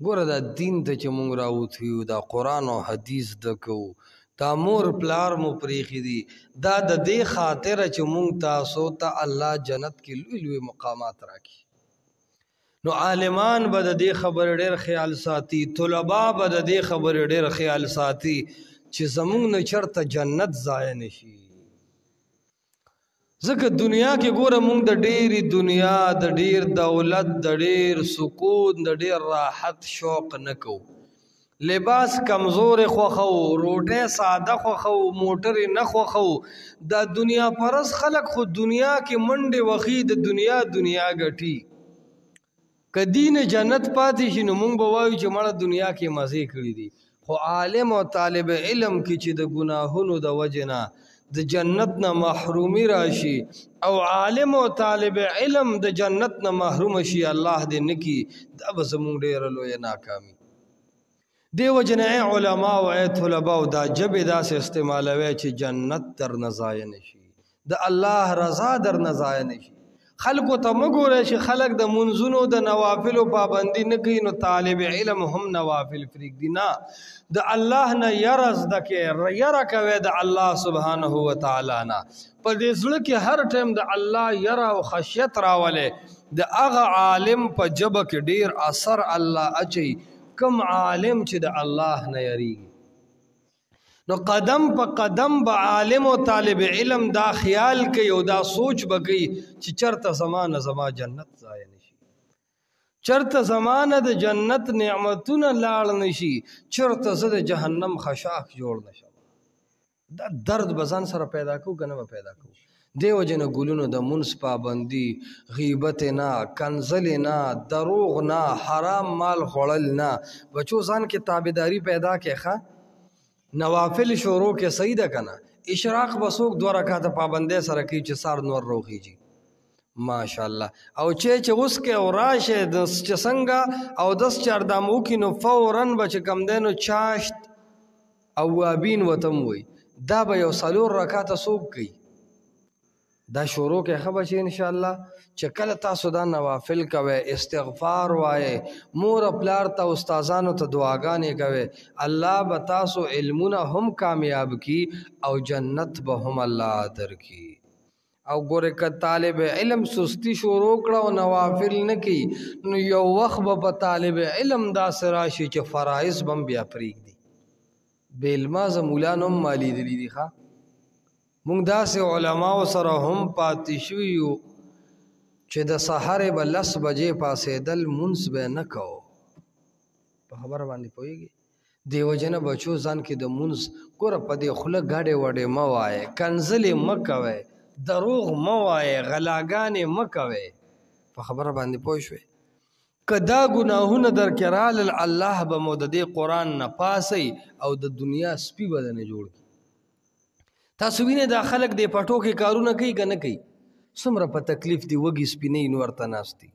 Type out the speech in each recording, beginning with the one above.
ګوره دا دین ته چې مونږ راوتیو دا قرآن او حدیث د کوو دا مور پلار مو پریښي دي دا د دې خاطره چې مونږ تاسو ته الله جنت کې لوی لوی مقامات راکړي. نو عالمان به د دې خبرې ډېر خیال ساتي، طلبا به د دې خبرې ډېر خیال ساتي چې زمونږ نه چرته جنت ضایع نشي. ځکه دنیا کې ګوره مونږ د ډېرې دنیا د ډېر دولت د ډېر سکون د ډېر راحت شوق نه کوو. لباس کمزورې خوښو، روټۍ ساده خوښو، موټرې نه خوښو. دا دنیا پرست خلک خو دنیا کې منډې وهي د دنیا ګټي. که دین جنت پاتې شي نو مونږ به وایو چې مړه دنیا کې مزې کړي دي. خو عالم او طالب علم کې چې د ګناهونو د وجې نه د جنت نه محرومي راشي او عالم او طالب علم د جنت نه محروم شي الله دې نکي، دا به زمونږ ډېره لویه ناکامي. دې وجې نه علما او طلبا او دا ژبې داسې استعمالوي چې جنت درنه ضایع نه شي، د الله رضا درنه ضایع نه شي. خلکو ته مه ګورئ چې خلک د منځونو د نوافلو پابندي نه کوي نو طالب علم هم نوافل پرېږدي. نه، د الله نه یره زده کړئ، یره کوئ د الله سبحانه وتعالی نه. په دې زړه کې هر ټایم د الله یره او خشیت راولئ. د هغه عالم په ژبه کې ډېر اثر الله اچوي کم عالم چې د الله نه یریږي. نو قدم په قدم به عالم او طالب علم دا خیال کوي او دا سوچ به کوي چې چرته زمانه زما جنت ضایع نشي، چرته زمانه د جنت نعمتونه لاړ نشي، چرته زه د جهنم خشاک جوړ نشم. دا درد به ځان سره پیدا کوو که نه به پیدا کوو. دې وجې نه ګلونو د منځ پابندي، غیبت نه، کنځل نه، دروغ نه، حرام مال خوړل نه. بچو ځان کې تابعداري پیدا کړئ. ښه نوافل شروع کې صحیح ده که نه؟ اشراق به څوک 2 رکعته پابندۍ سره کوي چې سار نور روخیږي ماشاءالله. او چې اوس کې او راشه چې څنګه او 10 چاردام وکړي نو فوراً به چې کم دی نو چاشت اوابین وتم وي دا به یو 4 رکعته څوک کوي. دا شروع کې ښه بچې انشاءالله چې کله تاسو دا نوافل کوئ، استغفار وایئ، مور پلار ته استادانو ته دعاګانې کوئ، الله به تاسو علمونه هم کامیاب کی او جنت به هم الله درکي. او ګوره که طالب علم سستی شروع کړه او نوافل نه کوي نو یو وخت به په طالب علم داسې راشي چې فرایض به هم بیا پرېږدي. بې علمازه مولان هم ما لیدلي دي. ښه مونږ داسې علماو سره هم پاتې شوي یو چې د سحرې به 10 بجې پاڅېدل مونځ به نه کوو. په خبره باندې پوهېږي؟ دې وجې نه بچو ځان کې د مونځ ګوره په دې خوله ګاډې وډې مه وایئ، کنځلې مه کوئ، دروغ مه وایئ، غلاګانې مه کوئ. په خبره باندې پوه شوئ؟ که دا ګناهونه درکې رالل الله به مو د دې قرآن نه پاسئ او د دنیا سپي به درنه جوړ کړي. تاسو وینئ دا خلک دې پټو کې کارونه کوي که نه کوي؟ څومره په تکلیف دي وږي سپینې نو ورته ناست دي.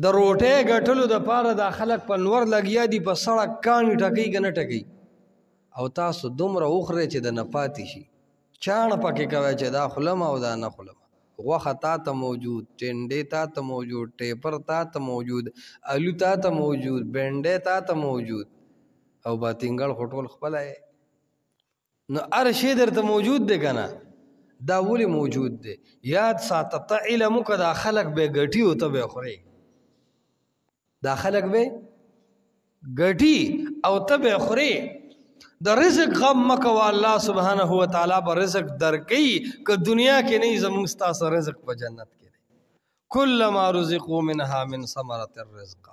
د روټۍ ګټلو دپاره دا خلک په نور لګیا دي، په سړک کاڼي ټکوي که نه ټکوي. او تاسو دومره وخورئ چې د نه پاتې شي. چاڼه پکې کوئ چې دا خورم او دا نه خورم. غوښه تا ته موجود، ټنډې تا ته موجود، ټیپر تا ته موجود، الو تا ته موجود، بینډۍ تا ته موجود او باتینګړ خو ټول خپله یې. نو هر شی درته موجود دی که نه؟ دا ولې موجود دی؟ یاد ساته ته علم وکړه دا خلک به ګټي او ته به خورې. دا خلک به ګټي او ته به خورې. د رزق غم مه کوه، الله سبحانه وتعالی به رزق درکوي. که دنیا کې نه زموږ ستاسو رزق په جنت کې دی. کلما رزقوا منها من ثمرة الرزق